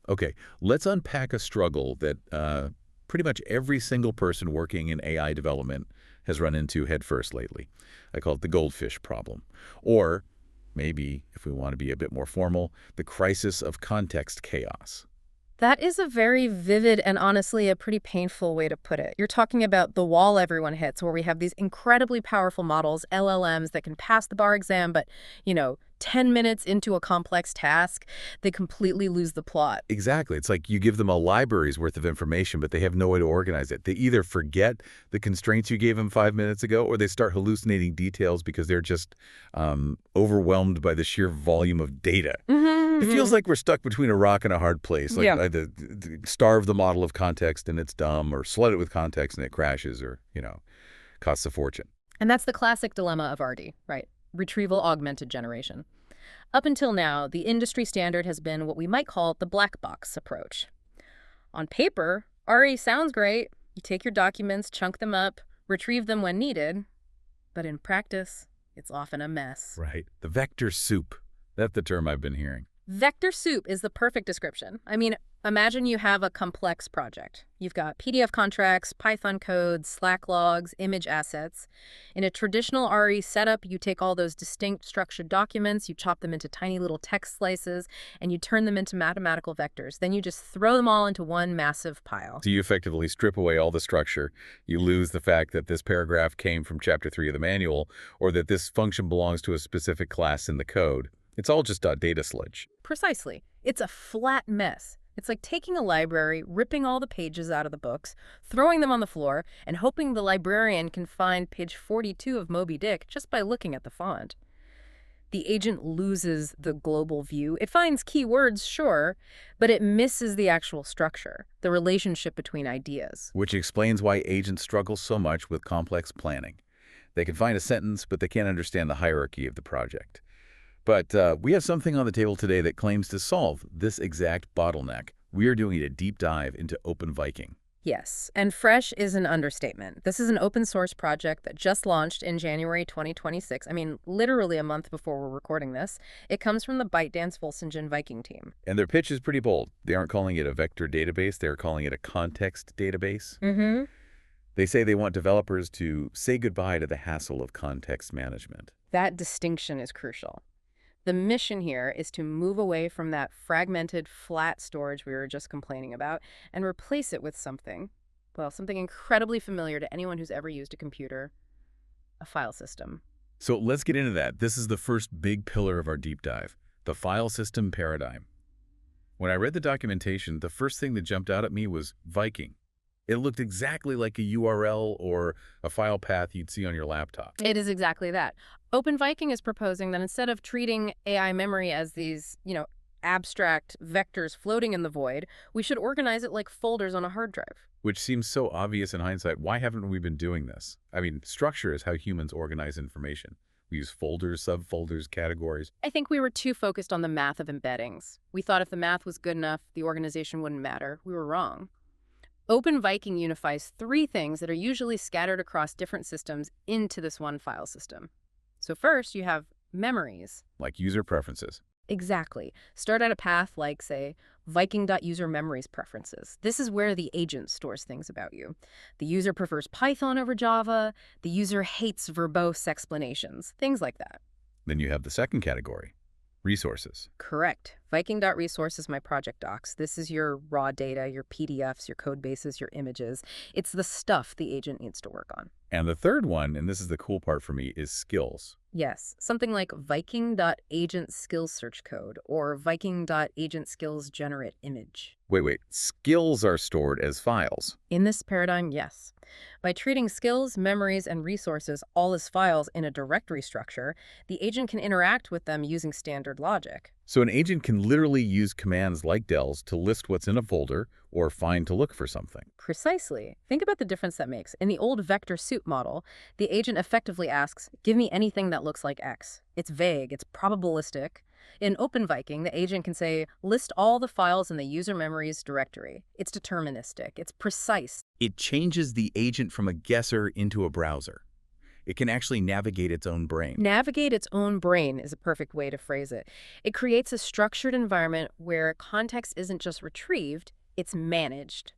Okay, let's unpack a struggle that pretty much every single person working in AI development has run into headfirst lately. I call it the goldfish problem. Or maybe, if we want to be a bit more formal, the crisis of context chaos. That is a very vivid and honestly a pretty painful way to put it. You're talking about the wall everyone hits, where we have these incredibly powerful models, LLMs, that can pass the bar exam, but, 10 minutes into a complex task, they completely lose the plot. Exactly. It's like you give them a library's worth of information, but they have no way to organize it. They either forget the constraints you gave them 5 minutes ago, or they start hallucinating details because they're just overwhelmed by the sheer volume of data. It feels like we're stuck between a rock and a hard place. Like Yeah. either starve the model of context and it's dumb, or flood it with context and it crashes, or, costs a fortune. And that's the classic dilemma of RD, right? Retrieval augmented generation. Up until now, the industry standard has been what we might call the black box approach. On paper, RE sounds great. You take your documents, chunk them up, retrieve them when needed. But in practice, it's often a mess. Right. The vector soup. That's the term I've been hearing. Vector soup is the perfect description. I mean, imagine you have a complex project. You've got PDF contracts, Python code, Slack logs, image assets. In a traditional RE setup, you take all those distinct structured documents, you chop them into tiny little text slices, and you turn them into mathematical vectors. Then you just throw them all into one massive pile. So you effectively strip away all the structure. You lose the fact that this paragraph came from Chapter 3 of the manual, or that this function belongs to a specific class in the code. It's all just data sludge. Precisely. It's a flat mess. It's like taking a library, ripping all the pages out of the books, throwing them on the floor, and hoping the librarian can find page 42 of Moby Dick just by looking at the font. The agent loses the global view. It finds keywords, sure, but it misses the actual structure, the relationship between ideas. Which explains why agents struggle so much with complex planning. They can find a sentence, but they can't understand the hierarchy of the project. But we have something on the table today that claims to solve this exact bottleneck. We are doing a deep dive into OpenViking. Yes, and fresh is an understatement. This is an open source project that just launched in January 2026. I mean, literally a month before we're recording this. It comes from the ByteDance Volcengine Viking Team. And their pitch is pretty bold. They aren't calling it a vector database. They're calling it a context database. They say they want developers to say goodbye to the hassle of context management. That distinction is crucial. The mission here is to move away from that fragmented, flat storage we were just complaining about and replace it with something incredibly familiar to anyone who's ever used a computer, a file system. So let's get into that. This is the first big pillar of our deep dive, the file system paradigm. When I read the documentation, the first thing that jumped out at me was Viking. It looked exactly like a URL or a file path you'd see on your laptop. It is exactly that. OpenViking is proposing that instead of treating AI memory as these, abstract vectors floating in the void, we should organize it like folders on a hard drive. Which seems so obvious in hindsight. Why haven't we been doing this? I mean, structure is how humans organize information. We use folders, subfolders, categories. I think we were too focused on the math of embeddings. We thought if the math was good enough, the organization wouldn't matter. We were wrong. OpenViking unifies three things that are usually scattered across different systems into this one file system. So first, you have memories. Like user preferences. Exactly. Start at a path like, say, Viking.userMemories preferences. This is where the agent stores things about you. The user prefers Python over Java. The user hates verbose explanations. Things like that. Then you have the second category, resources. Correct. Viking.resource is my project docs. This is your raw data, your PDFs, your code bases, your images. It's the stuff the agent needs to work on. And the third one, and this is the cool part for me, is skills. Yes, something like Viking.agent skills search code or Viking.agent skills generate image. Wait. Skills are stored as files. In this paradigm, yes. By treating skills, memories, and resources all as files in a directory structure, the agent can interact with them using standard logic. So an agent can literally use commands like del's to list what's in a folder or find to look for something. Precisely. Think about the difference that makes. In the old vector soup model, the agent effectively asks, give me anything that looks like X. It's vague, it's probabilistic. In OpenViking, the agent can say, list all the files in the user memories directory. It's deterministic, it's precise. It changes the agent from a guesser into a browser. It can actually navigate its own brain. Navigate its own brain is a perfect way to phrase it. It creates a structured environment where context isn't just retrieved, it's managed.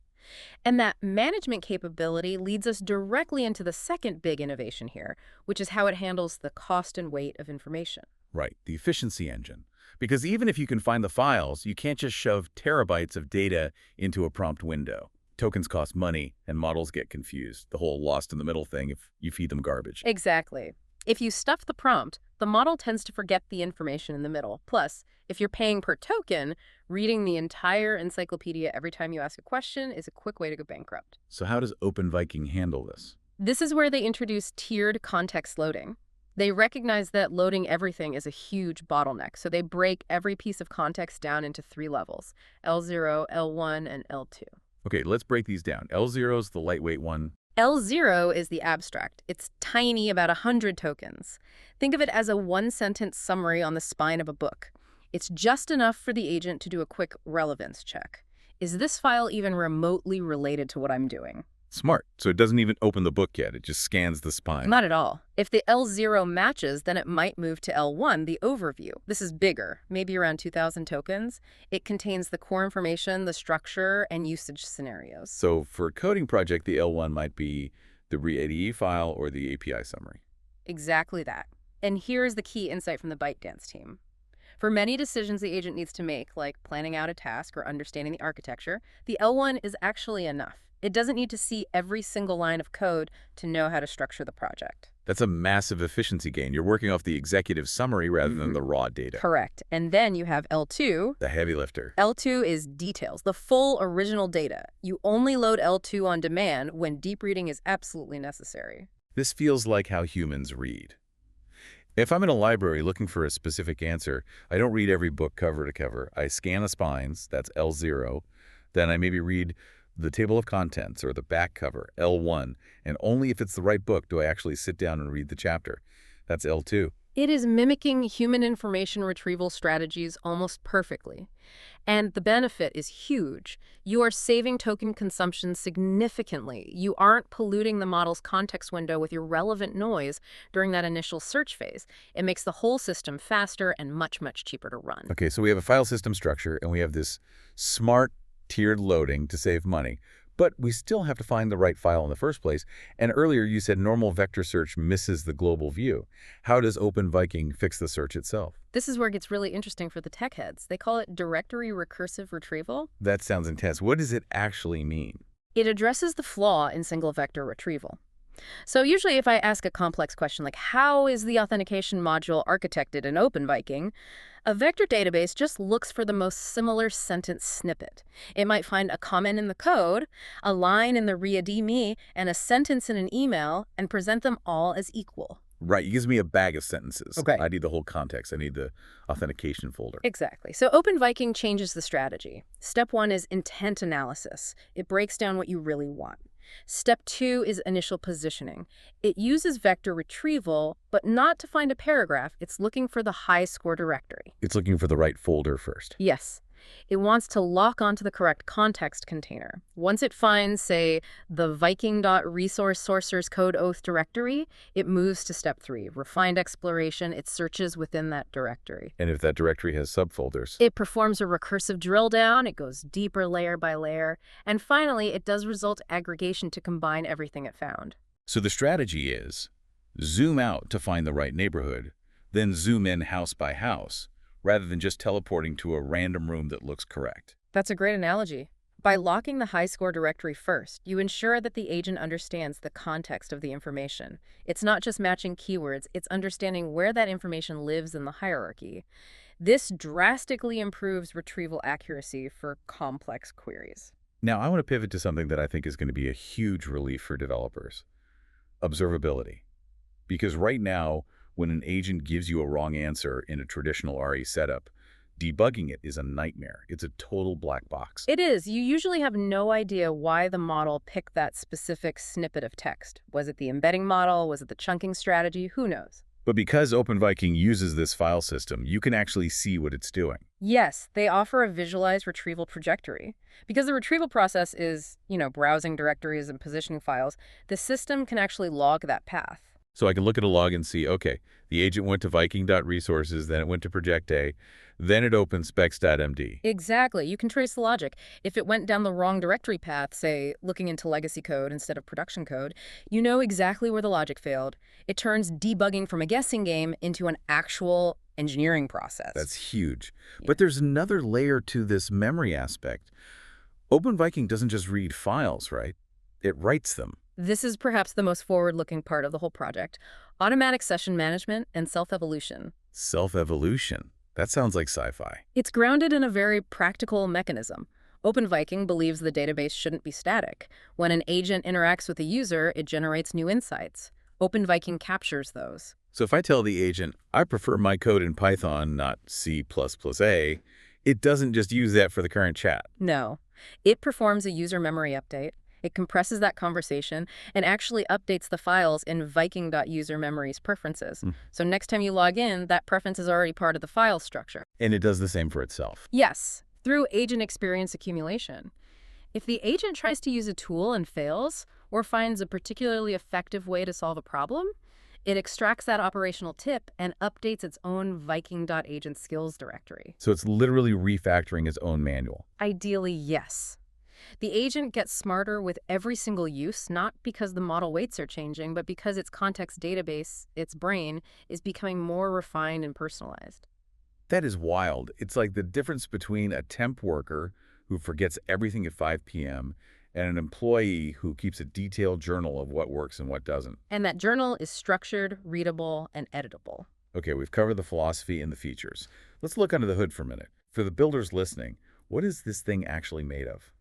And that management capability leads us directly into the second big innovation here, which is how it handles the cost and weight of information. Right, the efficiency engine. Because even if you can find the files, you can't just shove terabytes of data into a prompt window. Tokens cost money, and models get confused. The whole lost in the middle thing if you feed them garbage. Exactly. If you stuff the prompt, the model tends to forget the information in the middle. Plus, if you're paying per token, reading the entire encyclopedia every time you ask a question is a quick way to go bankrupt. So how does OpenViking handle this? This is where they introduce tiered context loading. They recognize that loading everything is a huge bottleneck, so they break every piece of context down into 3 levels: L0, L1, and L2. Okay, let's break these down. L0 is the lightweight one. L0 is the abstract. It's tiny, about 100 tokens. Think of it as a one-sentence summary on the spine of a book. It's just enough for the agent to do a quick relevance check. Is this file even remotely related to what I'm doing? Smart. So it doesn't even open the book yet. It just scans the spine. Not at all. If the L0 matches, then it might move to L1, the overview. This is bigger, maybe around 2,000 tokens. It contains the core information, the structure, and usage scenarios. So for a coding project, the L1 might be the re-ADE file or the API summary. Exactly that. And here's the key insight from the ByteDance team. For many decisions the agent needs to make, like planning out a task or understanding the architecture, the L1 is actually enough. It doesn't need to see every single line of code to know how to structure the project. That's a massive efficiency gain. You're working off the executive summary rather than the raw data. Correct. And then you have L2. The heavy lifter. L2 is details, the full original data. You only load L2 on demand when deep reading is absolutely necessary. This feels like how humans read. If I'm in a library looking for a specific answer, I don't read every book cover to cover. I scan the spines, that's L0. Then I maybe read the table of contents or the back cover, L1, and only if it's the right book do I actually sit down and read the chapter. That's L2. It is mimicking human information retrieval strategies almost perfectly. And the benefit is huge. You are saving token consumption significantly. You aren't polluting the model's context window with irrelevant noise during that initial search phase. It makes the whole system faster and much, much cheaper to run. Okay, so we have a file system structure, and we have this smart tiered loading to save money, but we still have to find the right file in the first place. And earlier you said normal vector search misses the global view. How does OpenViking fix the search itself? This is where it gets really interesting for the tech heads. They call it Directory Recursive Retrieval. That sounds intense. What does it actually mean? It addresses the flaw in single vector retrieval. So usually if I ask a complex question like how is the authentication module architected in OpenViking, a vector database just looks for the most similar sentence snippet. It might find a comment in the code, a line in the readme, and a sentence in an email, and present them all as equal. Right, it gives me a bag of sentences. Okay. I need the whole context. I need the authentication folder. Exactly. So OpenViking changes the strategy. Step 1 is intent analysis. It breaks down what you really want. Step 2 is initial positioning. It uses vector retrieval, but not to find a paragraph. It's looking for the high score directory. It's looking for the right folder first. Yes. It wants to lock onto the correct context container. Once it finds, say, the Viking.resource sources code oath directory, it moves to step 3, refined exploration. It searches within that directory. And if that directory has subfolders? It performs a recursive drill down. It goes deeper layer by layer. And finally, it does result aggregation to combine everything it found. So the strategy is zoom out to find the right neighborhood, then zoom in house by house, rather than just teleporting to a random room that looks correct. That's a great analogy. By locking the high score directory first, you ensure that the agent understands the context of the information. It's not just matching keywords, it's understanding where that information lives in the hierarchy. This drastically improves retrieval accuracy for complex queries. Now, I want to pivot to something that I think is going to be a huge relief for developers: observability. Because right now, when an agent gives you a wrong answer in a traditional RE setup, debugging it is a nightmare. It's a total black box. It is. You usually have no idea why the model picked that specific snippet of text. Was it the embedding model? Was it the chunking strategy? Who knows? But because OpenViking uses this file system, you can actually see what it's doing. Yes, they offer a visualized retrieval trajectory. Because the retrieval process is, browsing directories and positioning files, the system can actually log that path. So I can look at a log and see, okay, the agent went to Viking.resources, then it went to Project A, then it opened specs.md. Exactly. You can trace the logic. If it went down the wrong directory path, say, looking into legacy code instead of production code, you know exactly where the logic failed. It turns debugging from a guessing game into an actual engineering process. That's huge. Yeah. But there's another layer to this memory aspect. OpenViking doesn't just read files, right? It writes them. This is perhaps the most forward-looking part of the whole project. Automatic session management and self-evolution. Self-evolution. That sounds like sci-fi. It's grounded in a very practical mechanism. OpenViking believes the database shouldn't be static. When an agent interacts with a user, it generates new insights. OpenViking captures those. So if I tell the agent, I prefer my code in Python, not C++A, it doesn't just use that for the current chat. No. It performs a user memory update. It compresses that conversation and actually updates the files in Viking.user memory's preferences. So next time you log in, that preference is already part of the file structure. And it does the same for itself. Yes, through agent experience accumulation. If the agent tries to use a tool and fails, or finds a particularly effective way to solve a problem, it extracts that operational tip and updates its own Viking.agent skills directory. So it's literally refactoring its own manual. Ideally, yes. The agent gets smarter with every single use, not because the model weights are changing, but because its context database, its brain, is becoming more refined and personalized. That is wild. It's like the difference between a temp worker who forgets everything at 5 p.m. and an employee who keeps a detailed journal of what works and what doesn't. And that journal is structured, readable, and editable. Okay, we've covered the philosophy and the features. Let's look under the hood for a minute. For the builders listening, what is this thing actually made of?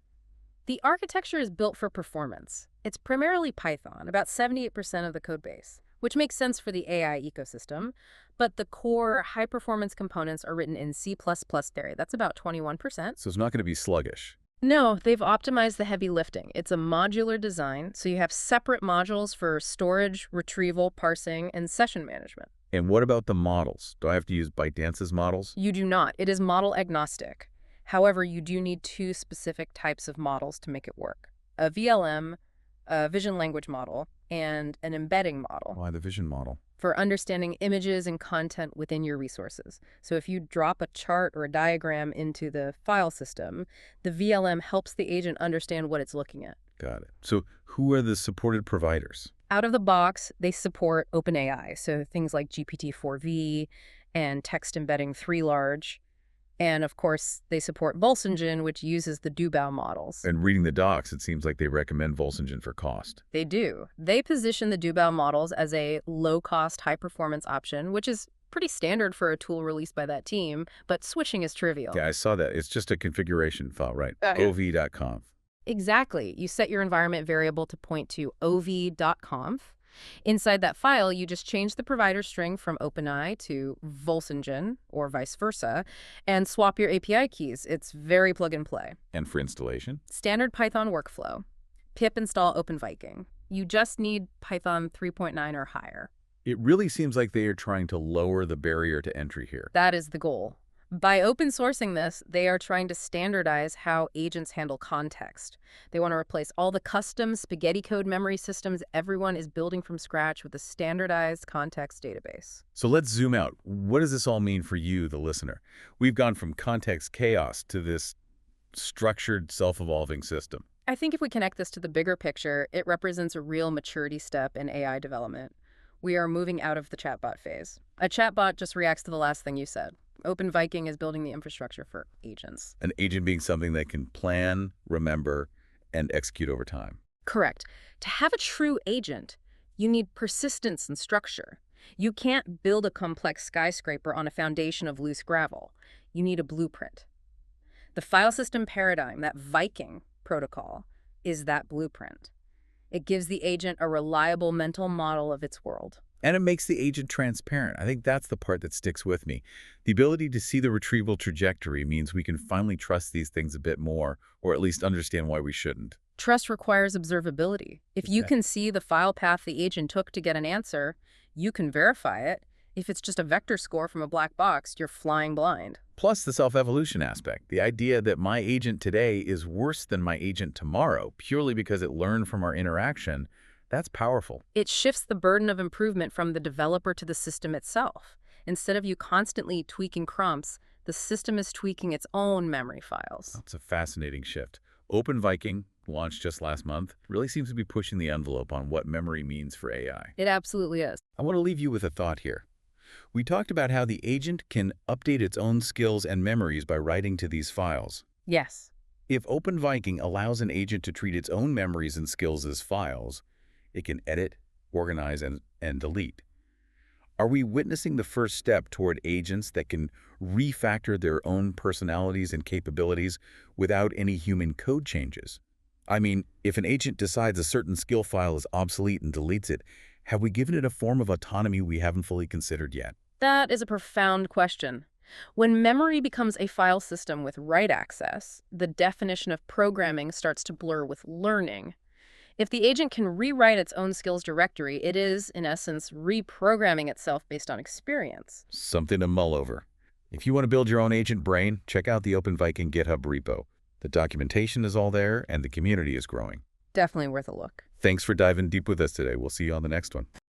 The architecture is built for performance. It's primarily Python, about 78% of the code base, which makes sense for the AI ecosystem, but the core high-performance components are written in C++ there. That's about 21%. So it's not going to be sluggish. No, they've optimized the heavy lifting. It's a modular design, so you have separate modules for storage, retrieval, parsing, and session management. And what about the models? Do I have to use ByteDance's models? You do not. It is model agnostic. However, you do need two specific types of models to make it work. A VLM, a vision language model, and an embedding model. Why the vision model? For understanding images and content within your resources. So if you drop a chart or a diagram into the file system, the VLM helps the agent understand what it's looking at. Got it. So who are the supported providers? Out of the box, they support OpenAI, so things like GPT-4v and text embedding 3 large. And of course, they support Volcengine, which uses the Dubao models. And reading the docs, it seems like they recommend Volcengine for cost. They do. They position the Dubao models as a low-cost, high-performance option, which is pretty standard for a tool released by that team, but switching is trivial. Yeah, I saw that. It's just a configuration file, right? Yeah. ov.conf. Exactly. You set your environment variable to point to ov.conf. Inside that file, you just change the provider string from OpenAI to Volcengine, or vice versa, and swap your API keys. It's very plug and play. And for installation? Standard Python workflow. Pip install OpenViking. You just need Python 3.9 or higher. It really seems like they are trying to lower the barrier to entry here. That is the goal. By open sourcing this, they are trying to standardize how agents handle context. They want to replace all the custom spaghetti code memory systems everyone is building from scratch with a standardized context database. So let's zoom out. What does this all mean for you, the listener? We've gone from context chaos to this structured, self-evolving system. I think if we connect this to the bigger picture, it represents a real maturity step in AI development. We are moving out of the chatbot phase. A chatbot just reacts to the last thing you said. OpenViking is building the infrastructure for agents. An agent being something that can plan, remember, and execute over time. Correct. To have a true agent, you need persistence and structure. You can't build a complex skyscraper on a foundation of loose gravel. You need a blueprint. The file system paradigm, that Viking protocol, is that blueprint. It gives the agent a reliable mental model of its world. And it makes the agent transparent. I think that's the part that sticks with me. The ability to see the retrieval trajectory means we can finally trust these things a bit more, or at least understand why we shouldn't. Trust requires observability. If you can see the file path the agent took to get an answer, you can verify it. If it's just a vector score from a black box, you're flying blind. Plus the self-evolution aspect, the idea that my agent today is worse than my agent tomorrow purely because it learned from our interaction. That's powerful. It shifts the burden of improvement from the developer to the system itself. Instead of you constantly tweaking prompts, the system is tweaking its own memory files. That's a fascinating shift. OpenViking, launched just last month, really seems to be pushing the envelope on what memory means for AI. It absolutely is. I want to leave you with a thought here. We talked about how the agent can update its own skills and memories by writing to these files. Yes. If OpenViking allows an agent to treat its own memories and skills as files, it can edit, organize, and delete. Are we witnessing the first step toward agents that can refactor their own personalities and capabilities without any human code changes? I mean, if an agent decides a certain skill file is obsolete and deletes it, have we given it a form of autonomy we haven't fully considered yet? That is a profound question. When memory becomes a file system with write access, the definition of programming starts to blur with learning. If the agent can rewrite its own skills directory, it is, in essence, reprogramming itself based on experience. Something to mull over. If you want to build your own agent brain, check out the OpenViking GitHub repo. The documentation is all there, and the community is growing. Definitely worth a look. Thanks for diving deep with us today. We'll see you on the next one.